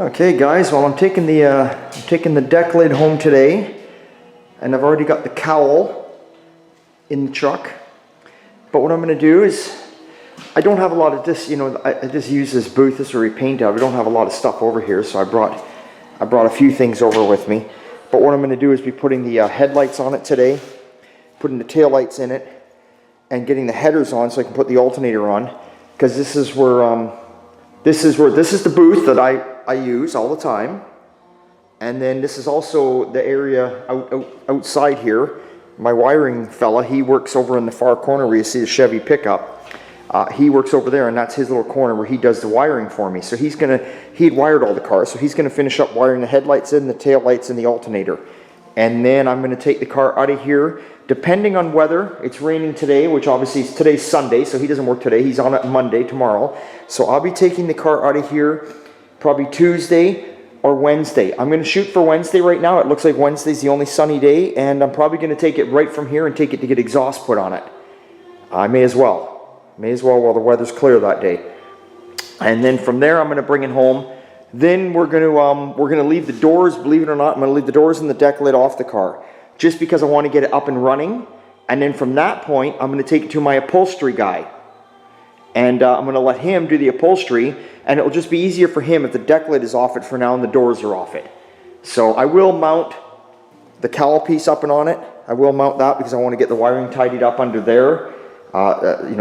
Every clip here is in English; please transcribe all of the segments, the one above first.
Okay guys, well I'm taking the deck lid home today, and I've already got the cowl in the truck. But what I'm going to do is, I don't have a lot of this, I just use this booth, this to repaint out. I don't have a lot of stuff over here, so I brought a few things over with me. But what I'm going to do is be putting the headlights on it today, putting the tail lights in it, and getting the headers on so I can put the alternator on, because this is the booth that I use all the time. And then this is also the area outside here. My wiring fella, he works over in the far corner where you see the Chevy pickup. He works over there, and that's his little corner where he does the wiring for me. So he'd wired all the cars, so he's gonna finish up wiring the headlights in, the tail lights, and the alternator. And then I'm gonna take the car out of here. Depending on weather, it's raining today, which obviously today's Sunday, so he doesn't work today. He's on it Monday, tomorrow. So I'll be taking the car out of here probably Tuesday or Wednesday. I'm going to shoot for Wednesday right now. It looks like Wednesday's the only sunny day, and I'm probably going to take it right from here and take it to get exhaust put on it. I may as well while the weather's clear that day. And then from there, I'm going to bring it home. Then we're going to leave the doors, believe it or not, I'm going to leave the doors and the deck lid off the car, just because I want to get it up and running. And then from that point, I'm going to take it to my upholstery guy. And I'm going to let him do the upholstery, and it'll just be easier for him if the deck lid is off it for now and the doors are off it. So I will mount the cowl piece up and on it. I will mount that because I want to get the wiring tidied up under there,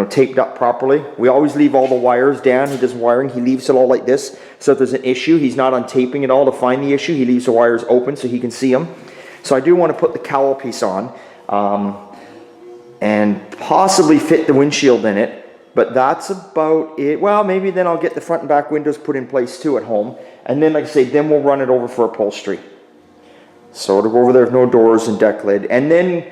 taped up properly. We always leave all the wires down. He does wiring. He leaves it all like this. So if there's an issue, he's not untaping it all to find the issue. He leaves the wires open so he can see them. So I do want to put the cowl piece on and possibly fit the windshield in it. But that's about it. Well, maybe then I'll get the front and back windows put in place too at home. And then, like I say, then we'll run it over for upholstery. So it'll go over there with no doors and deck lid. And then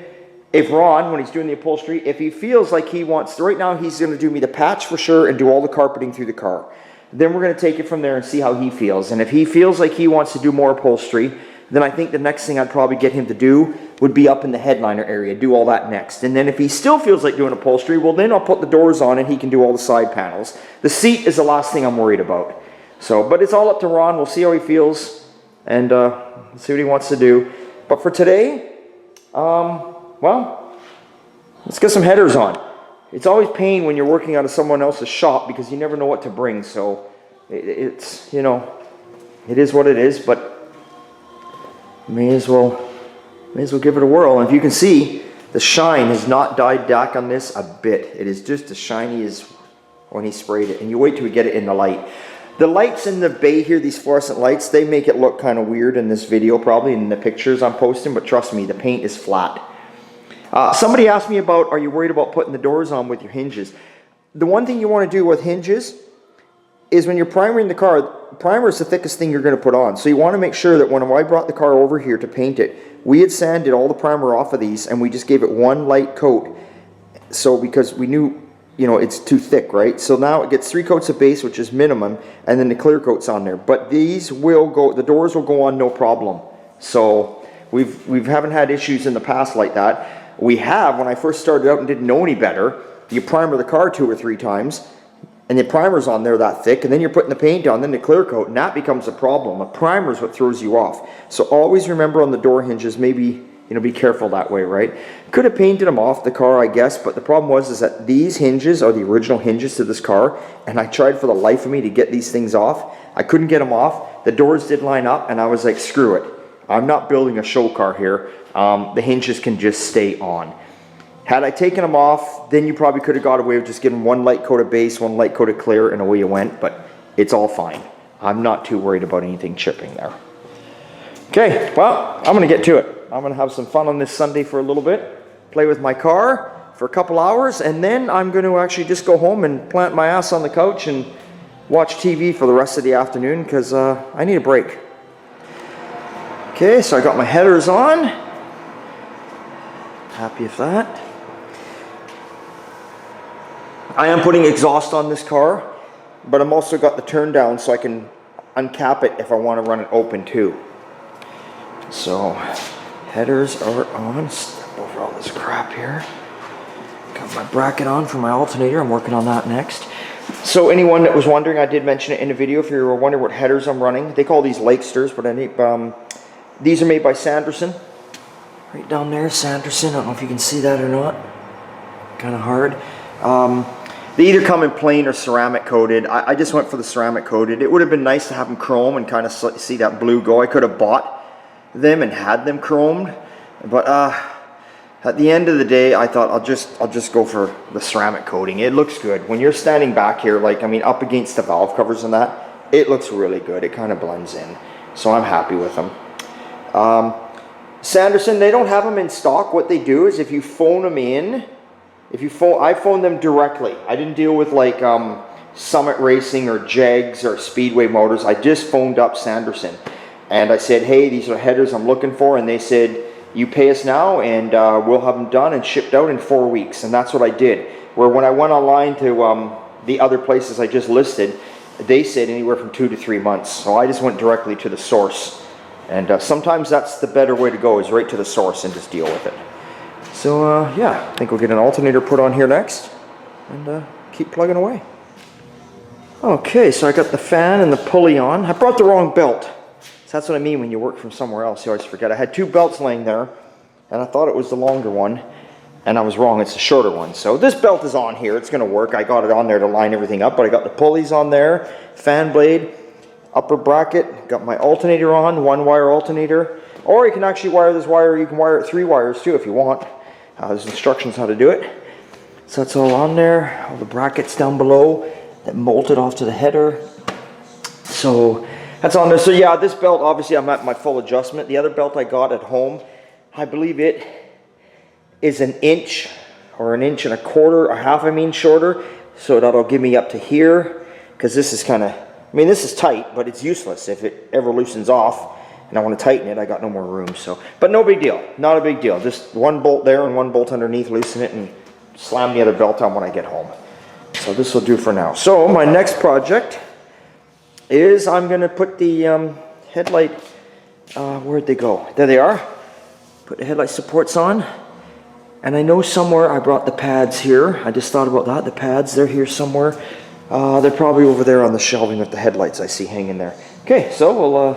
if Ron, when he's doing the upholstery, if he feels like he wants to, right now he's going to do me the patch for sure and do all the carpeting through the car. Then we're going to take it from there and see how he feels. And if he feels like he wants to do more upholstery, then I think the next thing I'd probably get him to do would be up in the headliner area, do all that next. And then if he still feels like doing upholstery, well then I'll put the doors on and he can do all the side panels. The seat is the last thing I'm worried about. So, but it's all up to Ron. We'll see how he feels and see what he wants to do. But for today, well, let's get some headers on. It's always pain when you're working out of someone else's shop because you never know what to bring. So it's, it is what it is, but may as well give it a whirl. And if you can see, the shine has not died back on this a bit. It is just as shiny as when he sprayed it. And you wait till we get it in the light. The lights in the bay here, these fluorescent lights, they make it look kind of weird in this video, probably in the pictures I'm posting, but trust me, the paint is flat. Somebody asked me about, are you worried about putting the doors on with your hinges? The one thing you want to do with hinges is when you're primering the car, primer is the thickest thing you're going to put on. So you want to make sure that when I brought the car over here to paint it, we had sanded all the primer off of these and we just gave it one light coat. So because we knew, it's too thick, right? So now it gets 3 coats of base, which is minimum, and then the clear coat's on there. But these will go, the doors will go on no problem. So we haven't had issues in the past like that. We have, when I first started out and didn't know any better, you primer the car 2 or 3 times, and the primer's on there that thick, and then you're putting the paint on, then the clear coat, and that becomes a problem. A primer is what throws you off. So always remember on the door hinges, maybe, be careful that way, right? Could have painted them off the car, I guess, but the problem is that these hinges are the original hinges to this car, and I tried for the life of me to get these things off. I couldn't get them off. The doors did line up, and I was like, screw it. I'm not building a show car here. The hinges can just stay on. Had I taken them off, then you probably could have got away with just giving one light coat of base, one light coat of clear, and away you went, but it's all fine. I'm not too worried about anything chipping there. Okay, well, I'm going to get to it. I'm going to have some fun on this Sunday for a little bit, play with my car for a couple hours, and then I'm going to actually just go home and plant my ass on the couch and watch TV for the rest of the afternoon because I need a break. Okay, so I got my headers on. Happy with that. I am putting exhaust on this car, but I'm also got the turn down so I can uncap it if I want to run it open too. So headers are on. Step over all this crap here. Got my bracket on for my alternator. I'm working on that next. So anyone that was wondering, I did mention it in the video, if you were wondering what headers I'm running, they call these Lakesters, but these are made by Sanderson. Right down there, Sanderson. I don't know if you can see that or not. Kind of hard. They either come in plain or ceramic coated. I just went for the ceramic coated. It would have been nice to have them chrome and kind of see that blue go. I could have bought them and had them chromed, but at the end of the day, I thought I'll just go for the ceramic coating. It looks good when you're standing back here, like I mean, up against the valve covers and that. It looks really good. It kind of blends in, so I'm happy with them. Sanderson, they don't have them in stock. What they do is if you phone them in. I phoned them directly. I didn't deal with like Summit Racing or Jags or Speedway Motors. I just phoned up Sanderson and I said, hey, these are headers I'm looking for, and they said, you pay us now and we'll have them done and shipped out in 4 weeks. And that's what I did. Where when I went online to the other places I just listed, they said anywhere from 2 to 3 months. So I just went directly to the source, and sometimes that's the better way to go, is right to the source and just deal with it. So yeah, I think we'll get an alternator put on here next and keep plugging away. Okay, so I got the fan and the pulley on. I brought the wrong belt. So that's what I mean when you work from somewhere else, you always forget. I had 2 belts laying there and I thought it was the longer one, and I was wrong, it's the shorter one. So this belt is on here, it's gonna work. I got it on there to line everything up, but I got the pulleys on there, fan blade, upper bracket, got my alternator on, 1-wire alternator. Or you can actually wire this wire, you can wire it 3 wires too if you want. There's instructions how to do it. So that's all on there. All the brackets down below that bolted off to the header. So that's on there. So yeah, this belt, obviously I'm at my full adjustment. The other belt I got at home, I believe it is 1 inch or 1.25 inches, or half I mean shorter. So that'll give me up to here, because this is kind of, I mean this is tight, but it's useless if it ever loosens off and I want to tighten it. I got no more room. So, but no big deal, not a big deal. Just 1 bolt there and 1 bolt underneath, loosen it and slam the other belt on when I get home. So this will do for now. So my next project is I'm going to put the headlight, where'd they go? There they are. Put the headlight supports on. And I know somewhere I brought the pads here. I just thought about that. The pads, they're here somewhere. They're probably over there on the shelving with the headlights I see hanging there. Okay, so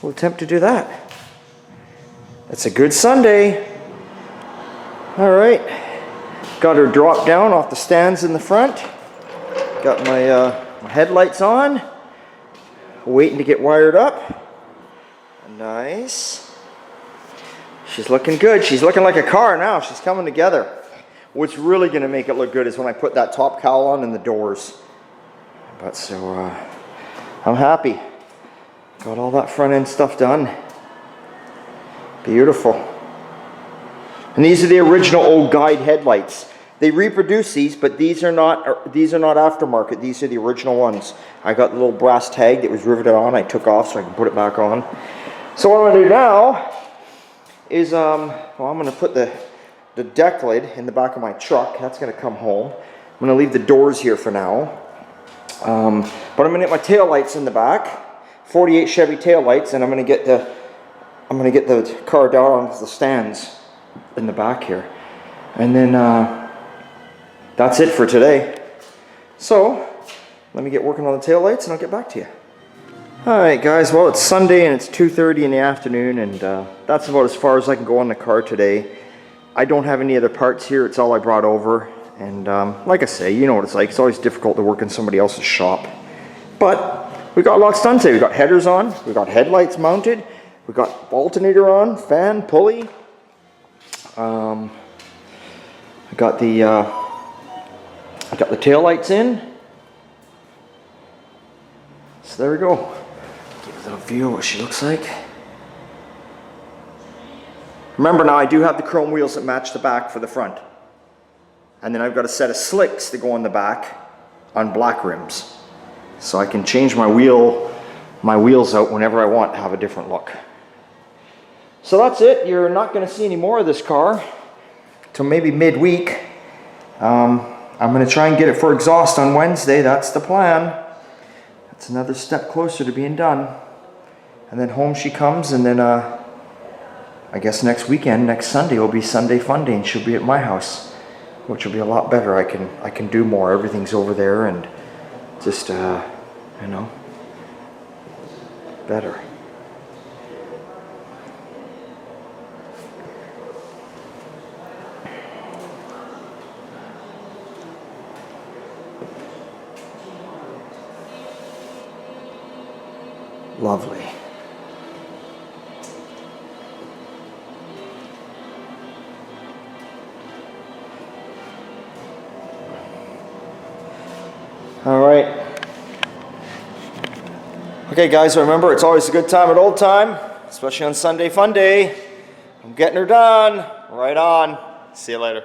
we'll attempt to do that. It's a good Sunday. All right. Got her dropped down off the stands in the front. Got my headlights on. Waiting to get wired up. Nice. She's looking good. She's looking like a car now. She's coming together. What's really going to make it look good is when I put that top cowl on and the doors. But so, I'm happy. Got all that front end stuff done. Beautiful. And these are the original old guide headlights. They reproduce these, but these are not aftermarket. These are the original ones. I got the little brass tag that was riveted on. I took off so I can put it back on. So what I'm going to do now is, well, I'm going to put the deck lid in the back of my truck. That's going to come home. I'm going to leave the doors here for now. But I'm going to get my tail lights in the back. 48 Chevy tail lights, and I'm going to get the car down on the stands in the back here, and then that's it for today. So let me get working on the tail lights and I'll get back to you. Alright guys, well it's Sunday and it's 2:30 in the afternoon, and that's about as far as I can go on the car today. I don't have any other parts here, it's all I brought over, and like I say, you know what it's like, it's always difficult to work in somebody else's shop. But we got lots done today. We got headers on, we got headlights mounted, we got alternator on, fan, pulley. I got the tail lights in. So there we go. Give a little view of what she looks like. Remember now, I do have the chrome wheels that match the back for the front. And then I've got a set of slicks that go on the back on black rims. So I can change my wheels out whenever I want to have a different look. So that's it. You're not going to see any more of this car till maybe midweek. I'm going to try and get it for exhaust on Wednesday. That's the plan. That's another step closer to being done. And then home she comes, and then I guess next weekend, next Sunday, will be Sunday Fun Day, and she'll be at my house, which will be a lot better. I can do more. Everything's over there, and just, you know, better. Lovely. All right. Okay, guys, remember, it's always a good time at Old Time, especially on Sunday Fun Day. I'm getting her done. Right on. See you later.